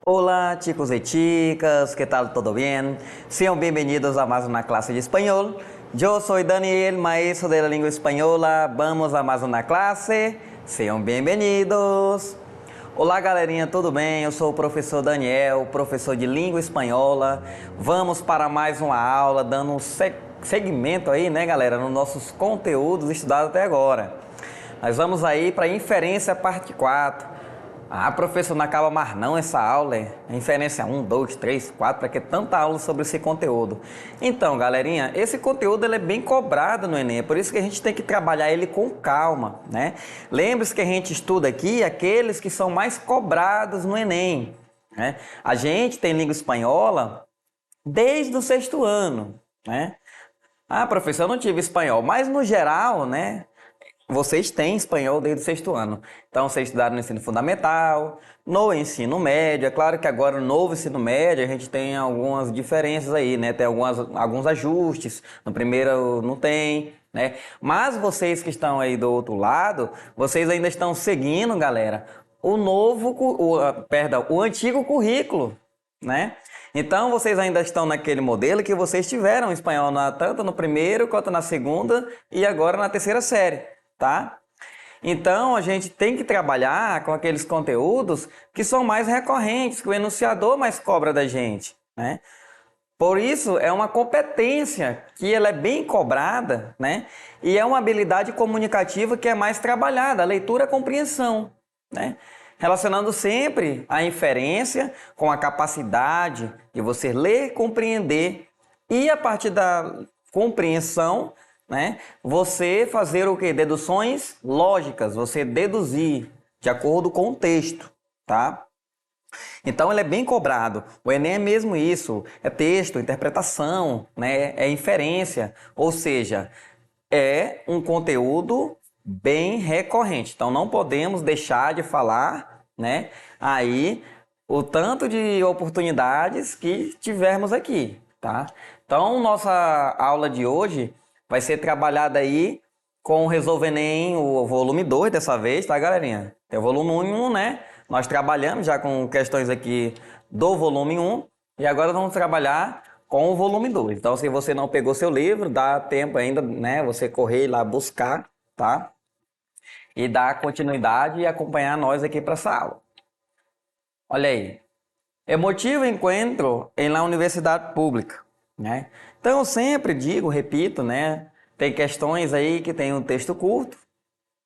Hola chicos y chicas, ¿qué tal? ¿Todo bien? Sean bienvenidos a más una clase de español. Yo soy Daniel, maestro de la lengua española. Vamos a mais uma classe. Sejam bem-vindos. Olá, galerinha, tudo bem? Eu sou o professor Daniel, professor de língua espanhola. Vamos para mais uma aula, dando um segmento aí, né, galera, nos nossos conteúdos estudados até agora. Nós vamos aí para a inferência parte 4. Ah, professor, não acaba mais não essa aula, é? Inferência 1, 2, 3, 4, para que tanta aula sobre esse conteúdo? Então, galerinha, esse conteúdo ele é bem cobrado no Enem, é por isso que a gente tem que trabalhar ele com calma, né? Lembre-se que a gente estuda aqui aqueles que são mais cobrados no Enem, né? A gente tem língua espanhola desde o 6º ano, né? Ah, professor, eu não tive espanhol, mas no geral, né? Vocês têm espanhol desde o 6º ano. Então, vocês estudaram no ensino fundamental, no ensino médio. É claro que agora no novo ensino médio a gente tem algumas diferenças aí, né? Tem alguns ajustes. No primeiro não tem, né? Mas vocês que estão aí do outro lado, vocês ainda estão seguindo, galera, o antigo currículo, né? Então, vocês ainda estão naquele modelo que vocês tiveram espanhol tanto no primeiro quanto na segunda e agora na terceira série. Tá? Então, a gente tem que trabalhar com aqueles conteúdos que são mais recorrentes, que o enunciador mais cobra da gente, né? Por isso, é uma competência que ela é bem cobrada, né? E é uma habilidade comunicativa que é mais trabalhada, a leitura e a compreensão, né? Relacionando sempre a inferência com a capacidade de você ler, compreender e a partir da compreensão, né? Você fazer o que? Deduções lógicas, você deduzir de acordo com o texto, tá? Então ele é bem cobrado. O Enem é mesmo isso, é texto, interpretação, né? É inferência, ou seja, é um conteúdo bem recorrente. Então não podemos deixar de falar, né? Aí o tanto de oportunidades que tivermos aqui, tá? Então nossa aula de hoje vai ser trabalhada aí com o Resolve Enem, o volume 2 dessa vez, tá, galerinha? Tem o volume 1, né? Nós trabalhamos já com questões aqui do volume 1 e agora vamos trabalhar com o volume 2. Então, se você não pegou seu livro, dá tempo ainda, né? Você correr lá buscar, tá? E dar continuidade e acompanhar nós aqui para essa aula. Olha aí. Emotivo encontro em la universidade pública, né? Então eu sempre digo, repito, né? Tem questões aí que tem um texto curto,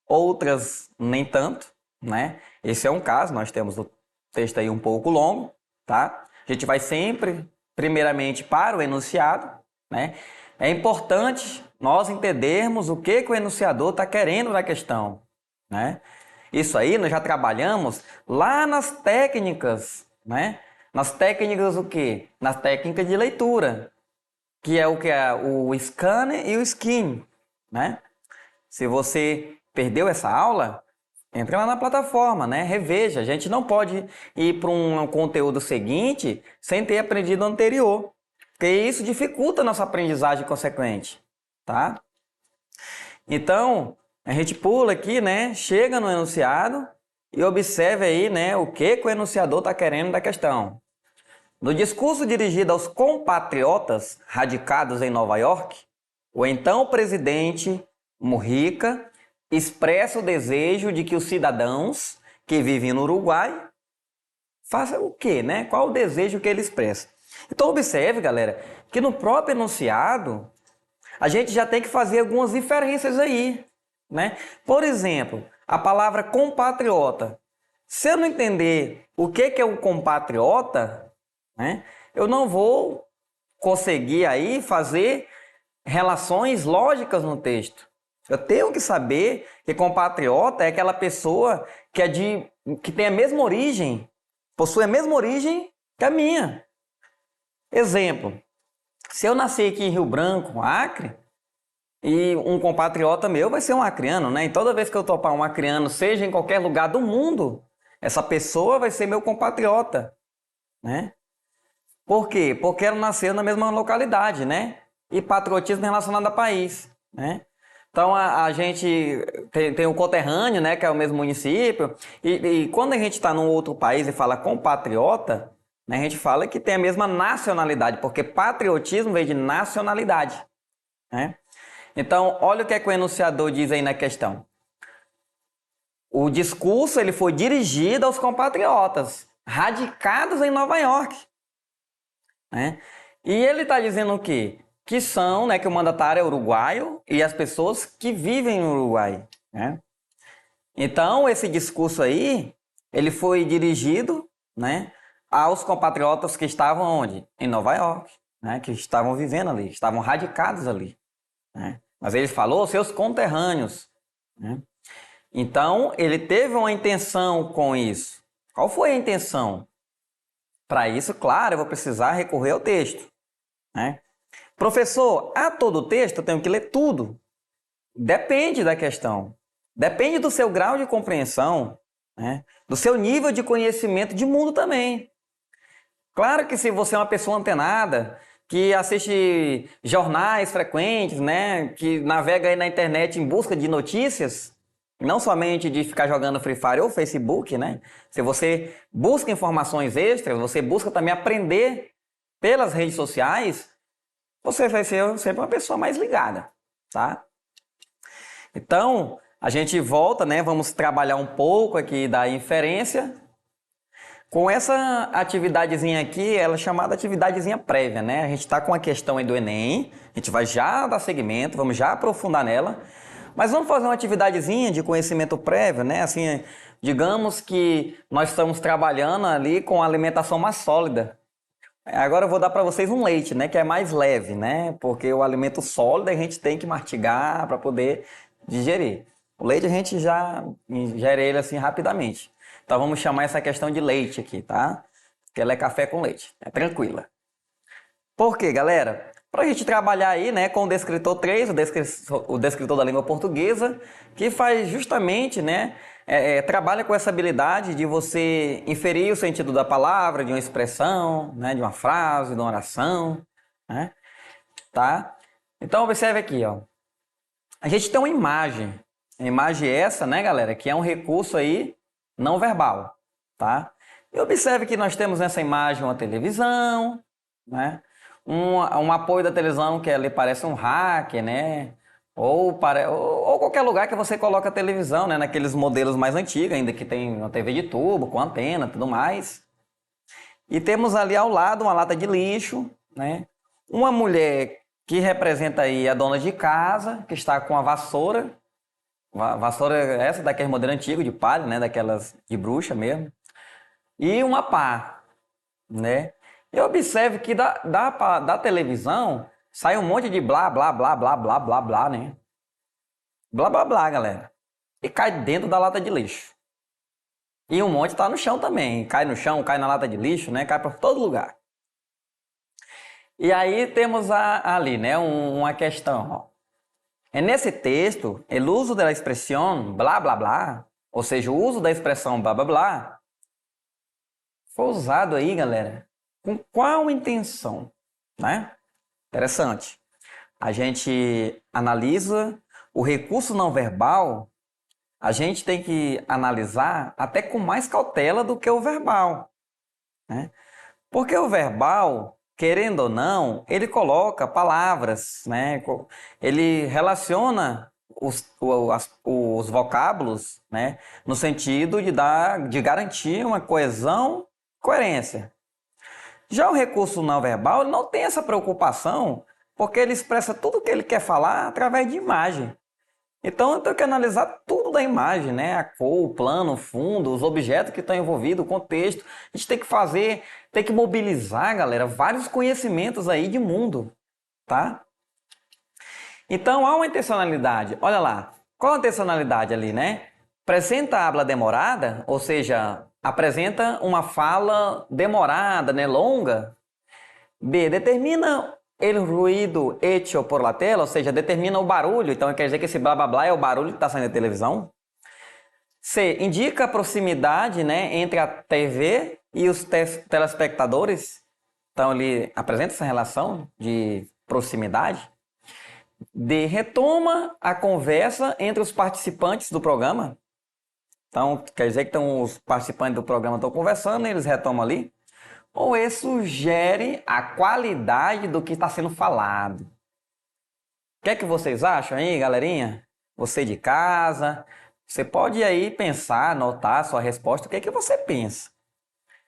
outras nem tanto, né? Esse é um caso, nós temos o texto aí um pouco longo, tá? A gente vai sempre, primeiramente, para o enunciado, né? É importante nós entendermos o que o enunciador está querendo na questão, né? Isso aí nós já trabalhamos lá nas técnicas, né? Nas técnicas o quê? Nas técnicas de leitura, que é o scanner e o skim, né? Se você perdeu essa aula, entre lá na plataforma, né? Reveja. A gente não pode ir para um conteúdo seguinte sem ter aprendido o anterior, porque isso dificulta a nossa aprendizagem consequente, tá? Então, a gente pula aqui, né? Chega no enunciado e observe aí, né? O que o enunciador está querendo da questão. No discurso dirigido aos compatriotas radicados em Nova York, o então presidente Mujica expressa o desejo de que os cidadãos que vivem no Uruguai façam o quê, né? Qual o desejo que ele expressa? Então observe, galera, que no próprio enunciado a gente já tem que fazer algumas diferenças aí, né? Por exemplo, a palavra compatriota. Se eu não entender o que é o compatriota, né, eu não vou conseguir aí fazer relações lógicas no texto. Eu tenho que saber que compatriota é aquela pessoa que tem a mesma origem, possui a mesma origem que a minha. Exemplo, se eu nasci aqui em Rio Branco, Acre, e um compatriota meu vai ser um acreano, né? E toda vez que eu topar um acreano, seja em qualquer lugar do mundo, essa pessoa vai ser meu compatriota, né? Por quê? Porque ela nasceu na mesma localidade, né? E patriotismo relacionado a país, né? Então a gente tem o conterrâneo, né, que é o mesmo município, e quando a gente está num outro país e fala compatriota, né, a gente fala que tem a mesma nacionalidade, porque patriotismo vem de nacionalidade, né? Então, olha o que é que o enunciador diz aí na questão. O discurso ele foi dirigido aos compatriotas, radicados em Nova York, né? E ele está dizendo o quê? Que são, né, que o mandatário é uruguaio e as pessoas que vivem no Uruguai, né? Então, esse discurso aí, ele foi dirigido, né, aos compatriotas que estavam onde? Em Nova York, né, que estavam vivendo ali, que estavam radicados ali, né? Mas ele falou seus conterrâneos, né? Então, ele teve uma intenção com isso. Qual foi a intenção? Para isso, claro, eu vou precisar recorrer ao texto, né? Professor, a todo texto eu tenho que ler tudo. Depende da questão. Depende do seu grau de compreensão, né? Do seu nível de conhecimento de mundo também. Claro que se você é uma pessoa antenada, que assiste jornais frequentes, né? Que navega aí na internet em busca de notícias, não somente de ficar jogando Free Fire ou Facebook, né? Se você busca informações extras, você busca também aprender pelas redes sociais, você vai ser sempre uma pessoa mais ligada, tá? Então, a gente volta, né? Vamos trabalhar um pouco aqui da inferência com essa atividadezinha aqui, ela é chamada atividadezinha prévia, né? A gente está com a questão aí do Enem, a gente vai já dar segmento, vamos já aprofundar nela, mas vamos fazer uma atividadezinha de conhecimento prévio, né? Assim, digamos que nós estamos trabalhando ali com a alimentação mais sólida. Agora eu vou dar para vocês um leite, né? Que é mais leve, né? Porque o alimento sólido a gente tem que mastigar para poder digerir. O leite a gente já ingere ele assim rapidamente. Então vamos chamar essa questão de leite aqui, tá? Que ela é café com leite, é tranquila. Por quê, galera? Para a gente trabalhar aí, né, com o descritor 3, o descritor da língua portuguesa, que faz justamente, né, trabalha com essa habilidade de você inferir o sentido da palavra, de uma expressão, né, de uma frase, de uma oração, né, tá? Então observe aqui, ó. A gente tem uma imagem. A imagem essa, né, galera, que é um recurso aí não verbal, tá? E observe que nós temos nessa imagem uma televisão, né? Um apoio da televisão que ali parece um hack, né? Ou qualquer lugar que você coloca a televisão, né? Naqueles modelos mais antigos, ainda que tem uma TV de tubo, com antena, tudo mais. E temos ali ao lado uma lata de lixo, né? Uma mulher que representa aí a dona de casa, que está com a vassoura. Vassoura essa daquele modelo antigo de palha, né? Daquelas de bruxa mesmo. E uma pá, né? E observe que da televisão sai um monte de blá, blá, blá, blá, blá, blá, blá, né? Blá, blá, blá, galera. E cai dentro da lata de lixo. E um monte tá no chão também. Cai no chão, cai na lata de lixo, né? Cai por todo lugar. E aí temos ali, né? Uma questão, ó. É nesse texto, o uso da expressão blá, blá, blá, ou seja, o uso da expressão blá, blá, blá, foi usado aí, galera, com qual intenção, né? Interessante. A gente analisa o recurso não verbal, a gente tem que analisar até com mais cautela do que o verbal, né? Porque o verbal, querendo ou não, ele coloca palavras, né? Ele relaciona os vocábulos, né? No sentido de garantir uma coesão, coerência. Já o recurso não verbal, ele não tem essa preocupação, porque ele expressa tudo o que ele quer falar através de imagem. Então eu tenho que analisar tudo da imagem, né? A cor, o plano, o fundo, os objetos que estão envolvidos, o contexto. A gente tem que mobilizar, galera, vários conhecimentos aí de mundo, tá? Então há uma intencionalidade. Olha lá, qual a intencionalidade ali, né? Apresenta a habla demorada, ou seja, apresenta uma fala demorada, né? Longa. B, determina el ruído hecho por la tela, ou seja, determina o barulho. Então quer dizer que esse blá blá blá é o barulho que está saindo da televisão. C, indica a proximidade, né, entre a TV e os telespectadores. Então ele apresenta essa relação de proximidade. retoma a conversa entre os participantes do programa. Então, quer dizer que os participantes do programa estão conversando, eles retomam ali. Ou isso sugere a qualidade do que está sendo falado. O que é que vocês acham aí, galerinha? Você de casa, você pode aí pensar, anotar a sua resposta, o que é que você pensa?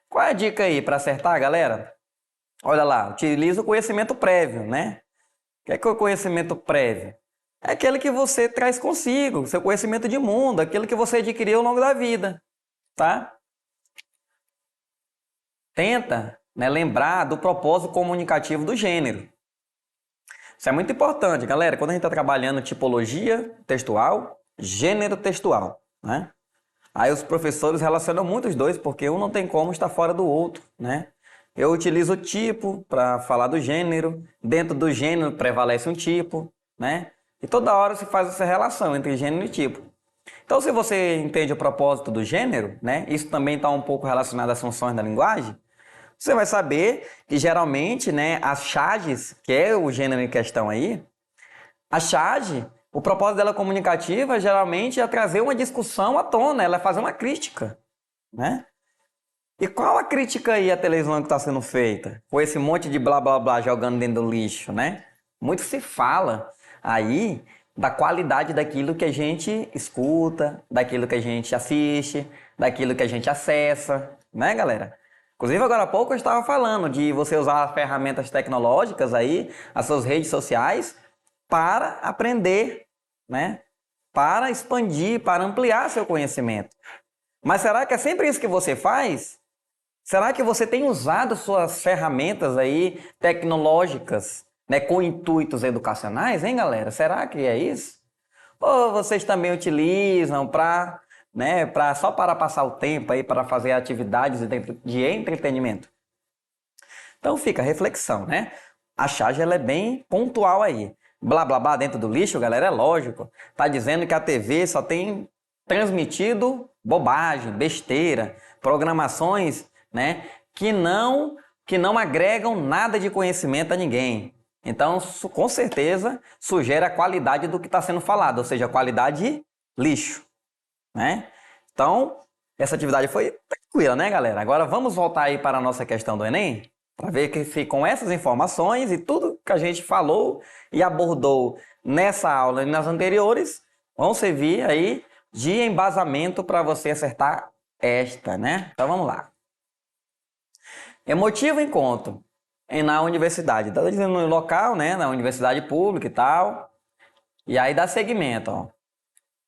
Qual é a dica aí para acertar, galera? Olha lá, utiliza o conhecimento prévio, né? O que é o conhecimento prévio? É aquele que você traz consigo, seu conhecimento de mundo, aquilo que você adquiriu ao longo da vida, tá? Tenta, né, lembrar do propósito comunicativo do gênero. Isso é muito importante, galera, quando a gente está trabalhando tipologia textual, gênero textual, né? Aí os professores relacionam muito os dois, porque um não tem como estar fora do outro, né? Eu utilizo o tipo para falar do gênero, dentro do gênero prevalece um tipo, né? E toda hora se faz essa relação entre gênero e tipo. Então, se você entende o propósito do gênero, né? Isso também está um pouco relacionado às funções da linguagem. Você vai saber que geralmente, né, as charges, que é o gênero em questão aí, a charge, o propósito dela comunicativa geralmente é trazer uma discussão à tona, ela é fazer uma crítica, né? E qual a crítica aí à televisão que está sendo feita? Com esse monte de blá blá blá jogando dentro do lixo, né? Muito se fala aí da qualidade daquilo que a gente escuta, daquilo que a gente assiste, daquilo que a gente acessa, né, galera? Inclusive, agora há pouco eu estava falando de você usar ferramentas tecnológicas aí, as suas redes sociais, para aprender, né? Para expandir, para ampliar seu conhecimento. Mas será que é sempre isso que você faz? Será que você tem usado suas ferramentas aí tecnológicas, né, com intuitos educacionais, hein, galera? Será que é isso? Ou vocês também utilizam para, né, só para passar o tempo aí, para fazer atividades de entretenimento? Então fica a reflexão, né? A charge ela é bem pontual aí. Blá blá blá dentro do lixo, galera, é lógico. Tá dizendo que a TV só tem transmitido bobagem, besteira, programações, né, que não agregam nada de conhecimento a ninguém. Então, com certeza, sugere a qualidade do que está sendo falado, ou seja, a qualidade lixo, né? Então, essa atividade foi tranquila, né, galera? Agora vamos voltar aí para a nossa questão do Enem, para ver que com essas informações e tudo que a gente falou e abordou nessa aula e nas anteriores, vão servir aí de embasamento para você acertar esta, né? Então vamos lá. Emotivo encontro na universidade. Está dizendo no local, né? Na universidade pública e tal. E aí dá seguimento, ó.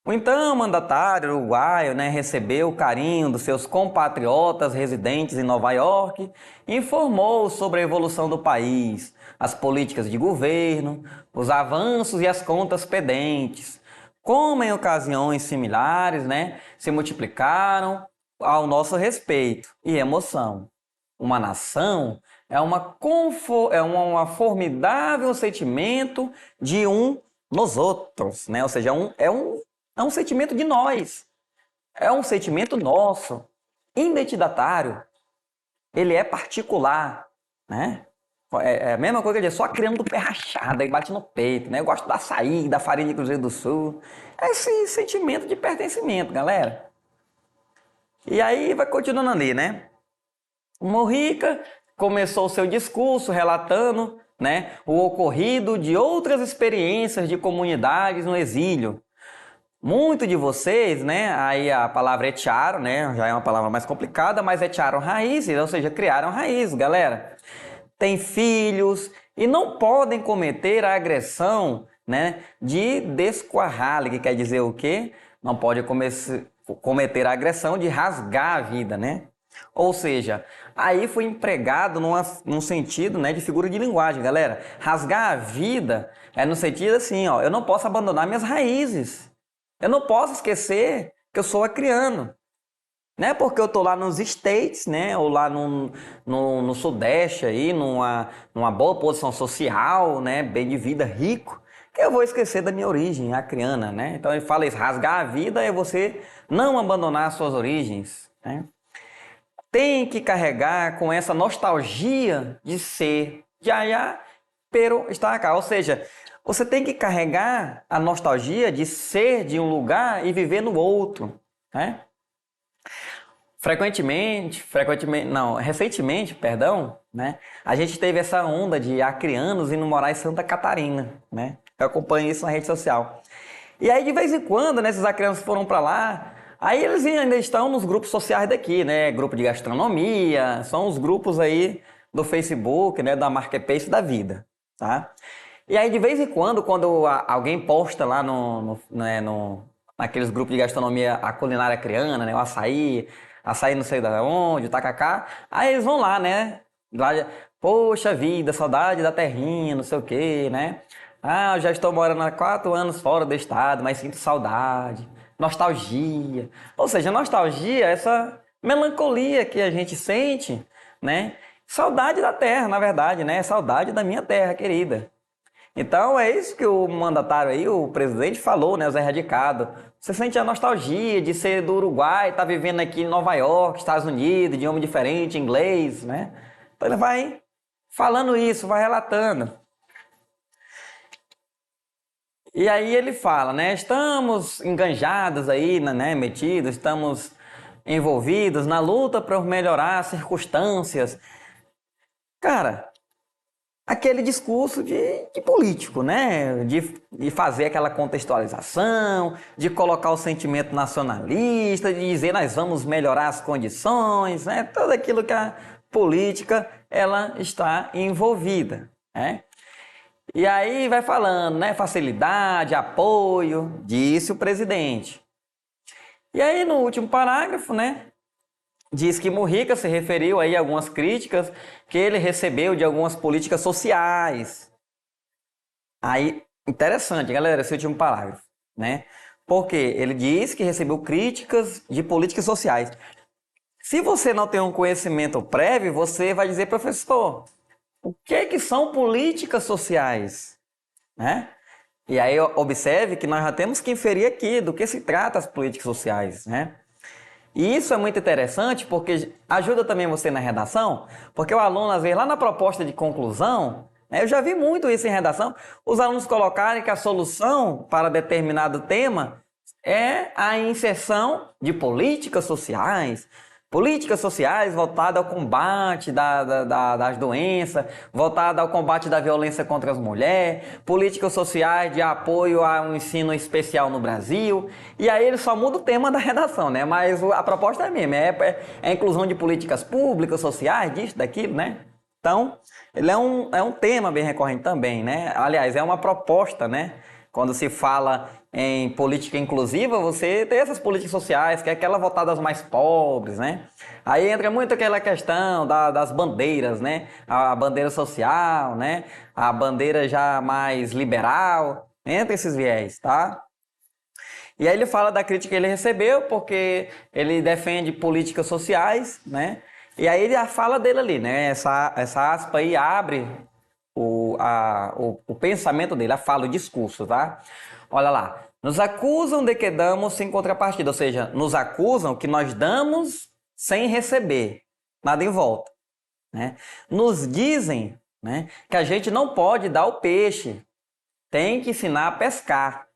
O então mandatário uruguaio, né, recebeu o carinho dos seus compatriotas residentes em Nova York e informou sobre a evolução do país, as políticas de governo, os avanços e as contas pendentes, como em ocasiões similares, né, se multiplicaram ao nosso respeito e emoção. Uma nação é uma formidável sentimento de um nos outros, né? Ou seja, é um sentimento de nós, é um sentimento nosso, identitatário, ele é particular, né? É a mesma coisa que dizer, só criando do pé rachado, aí bate no peito, né? Eu gosto da açaí, da farinha de Cruzeiro do Sul, é esse sentimento de pertencimento, galera. E aí vai continuando ali, né? Mojica começou seu discurso relatando, né, o ocorrido de outras experiências de comunidades no exílio. Muito de vocês, né, aí a palavra echaram, né, já é uma palavra mais complicada, mas echaram raízes, ou seja, criaram raízes, galera. Tem filhos e não podem cometer a agressão, né, de desquarrale, que quer dizer o quê? Não pode cometer a agressão de rasgar a vida, né? Ou seja, aí foi empregado num sentido, né, de figura de linguagem, galera. Rasgar a vida é no sentido assim, ó, eu não posso abandonar minhas raízes. Eu não posso esquecer que eu sou acriano. Não é porque eu tô lá nos States, né, ou lá no Sudeste aí, numa boa posição social, né, bem de vida, rico, que eu vou esquecer da minha origem acriana, né? Então ele fala isso, rasgar a vida é você não abandonar as suas origens, né? Tem que carregar com essa nostalgia de ser, de allá, pero estar cá. Ou seja, Você tem que carregar a nostalgia de ser de um lugar e viver no outro, né? Recentemente, perdão, né? A gente teve essa onda de acrianos indo morar em Santa Catarina, né? Eu acompanho isso na rede social. E aí, de vez em quando, né, esses acrianos foram para lá, aí eles ainda estão nos grupos sociais daqui, né? Grupo de gastronomia, são os grupos aí do Facebook, né? Da Marketplace da vida, tá? E aí, de vez em quando alguém posta lá naqueles grupos de gastronomia a culinária criana, né? O açaí não sei da onde, o tacacá. Aí eles vão lá, né? Lá, poxa vida, saudade da terrinha, não sei o quê, né? Ah, eu já estou morando há 4 anos fora do estado, mas sinto saudade. Nostalgia. Ou seja, nostalgia é essa melancolia que a gente sente, né? Saudade da terra, na verdade, né? Saudade da minha terra querida. Então é isso que o mandatário aí, o presidente falou, né, o Zé Radicado. Você sente a nostalgia de ser do Uruguai, tá vivendo aqui em Nova York, Estados Unidos, idioma diferente, inglês, né? Então ele vai falando isso, vai relatando. E aí ele fala, né, estamos enganjados aí, né, metidos, estamos envolvidos na luta para melhorar as circunstâncias. Cara, aquele discurso de político, né? De fazer aquela contextualização, de colocar o sentimento nacionalista, de dizer nós vamos melhorar as condições, né? Tudo aquilo que a política ela está envolvida, né? E aí vai falando, né? Facilidade, apoio, disse o presidente. E aí no último parágrafo, né? Diz que Mujica se referiu aí a algumas críticas que ele recebeu de algumas políticas sociais. Aí, interessante, galera, esse último parágrafo, né? Porque ele diz que recebeu críticas de políticas sociais. Se você não tem um conhecimento prévio, você vai dizer, professor, o que são políticas sociais, né? E aí observe que nós já temos que inferir aqui do que se trata as políticas sociais, né? E isso é muito interessante porque ajuda também você na redação, porque o aluno, às vezes, lá na proposta de conclusão, né, eu já vi muito isso em redação, os alunos colocarem que a solução para determinado tema é a inserção de políticas sociais voltadas ao combate das doenças, voltadas ao combate da violência contra as mulheres, políticas sociais de apoio ao ensino especial no Brasil. E aí ele só muda o tema da redação, né? Mas a proposta é a mesma, é a inclusão de políticas públicas, sociais, disso, daquilo, né? Então, ele é um tema bem recorrente também, né? Aliás, é uma proposta, né? Quando se fala em política inclusiva, você tem essas políticas sociais, que é aquela voltada aos mais pobres, né? Aí entra muito aquela questão das bandeiras, né? A bandeira social, né? A bandeira já mais liberal, entra esses viés, tá? E aí ele fala da crítica que ele recebeu, porque ele defende políticas sociais, né? E aí ele fala dele ali, né? Essa aspa aí abre o pensamento dele, a fala, o discurso, tá? Olha lá. Nos acusam de que damos sem contrapartida, ou seja, nos acusam que nós damos sem receber nada em volta, né? Nos dizem, né, que a gente não pode dar o peixe, tem que ensinar a pescar,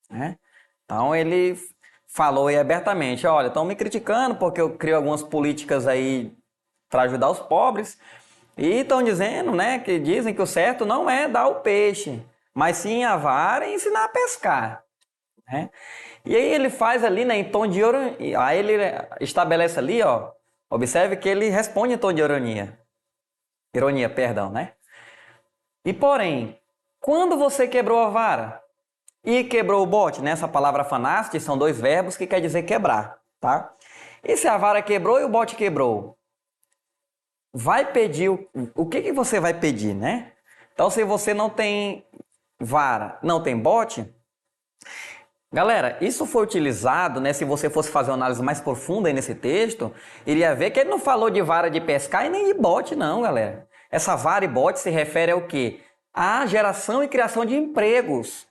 né? Então ele falou aí abertamente, olha, estão me criticando porque eu crio algumas políticas aí para ajudar os pobres, e estão dizendo, né, que dizem que o certo não é dar o peixe, mas sim a vara e ensinar a pescar, né? E aí ele faz ali, né, em tom de ironia. Aí ele estabelece ali, ó, observe que ele responde em tom de ironia. Ironia, perdão, né? E porém, quando você quebrou a vara e quebrou o bote, né? Essa palavra fanaste são 2 verbos que quer dizer quebrar, tá? E se a vara quebrou e o bote quebrou? Vai pedir o que você vai pedir, né? Então, se você não tem vara, não tem bote, galera, isso foi utilizado, né? Se você fosse fazer uma análise mais profunda aí nesse texto, iria ver que ele não falou de vara de pescar e nem de bote, não, galera. Essa vara e bote se refere ao quê? À geração e criação de empregos,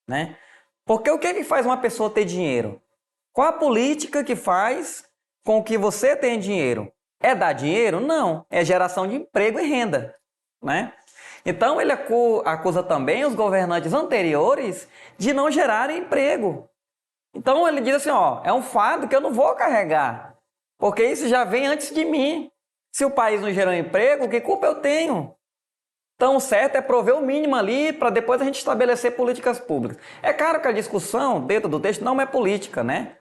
né? Porque o que faz uma pessoa ter dinheiro? Qual a política que faz com que você tenha dinheiro? É dar dinheiro? Não. É geração de emprego e renda, né? Então ele acusa também os governantes anteriores de não gerarem emprego. Então ele diz assim, ó, é um fardo que eu não vou carregar, porque isso já vem antes de mim. Se o país não gerou emprego, que culpa eu tenho? Então o certo é prover o mínimo ali para depois a gente estabelecer políticas públicas. É claro que a discussão dentro do texto não é política, né?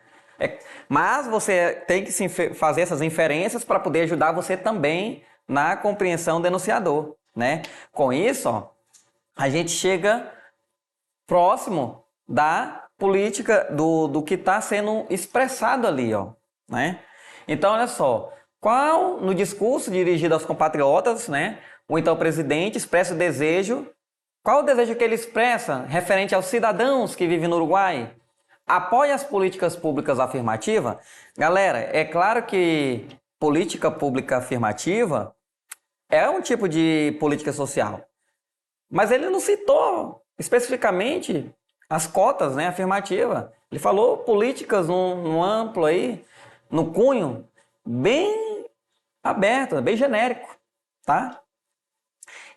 Mas você tem que fazer essas inferências para poder ajudar você também na compreensão do enunciador, né? Com isso, ó, a gente chega próximo da política do que está sendo expressado ali, ó, né? Então, olha só, qual no discurso dirigido aos compatriotas, né? O então presidente expressa o desejo. Qual o desejo que ele expressa referente aos cidadãos que vivem no Uruguai? Apoia as políticas públicas afirmativas? Galera, é claro que política pública afirmativa é um tipo de política social, mas ele não citou especificamente as cotas, né, afirmativa. Ele falou políticas no amplo aí, no cunho, bem aberto, bem genérico, tá?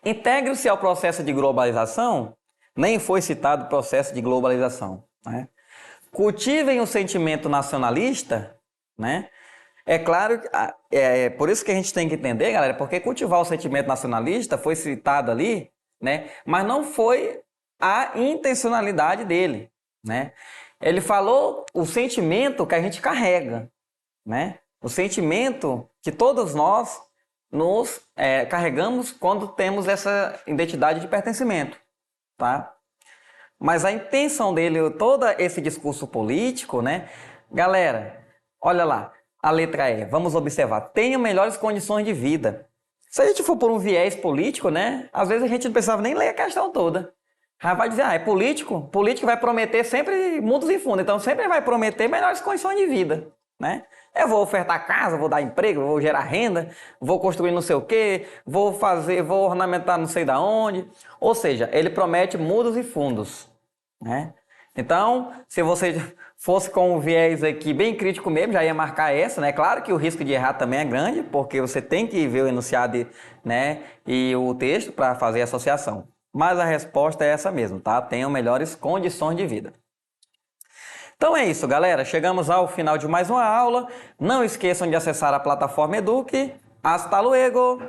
Integre-se ao processo de globalização, nem foi citado o processo de globalização, né? Cultivem o sentimento nacionalista, né? É claro, por isso que a gente tem que entender, galera, porque cultivar o sentimento nacionalista foi citado ali, né? Mas não foi a intencionalidade dele, né? Ele falou o sentimento que a gente carrega, né? O sentimento que todos nós nos carregamos quando temos essa identidade de pertencimento, tá? Mas a intenção dele, todo esse discurso político, né? Galera, olha lá, a letra E, vamos observar, tenha melhores condições de vida. Se a gente for por um viés político, né? Às vezes a gente não precisava nem ler a questão toda. Já vai dizer, é político? Político vai prometer sempre mundos e fundos, então sempre vai prometer melhores condições de vida, né? Eu vou ofertar casa, vou dar emprego, vou gerar renda, vou construir não sei o quê, vou ornamentar não sei da onde. Ou seja, ele promete mundos e fundos, né? Então, se você fosse com um viés aqui bem crítico mesmo, já ia marcar essa, né? Claro que o risco de errar também é grande, porque você tem que ver o enunciado, né, e o texto para fazer a associação. Mas a resposta é essa mesmo, tá? Tenham melhores condições de vida. Então é isso, galera. Chegamos ao final de mais uma aula. Não esqueçam de acessar a plataforma Eduque. Hasta luego!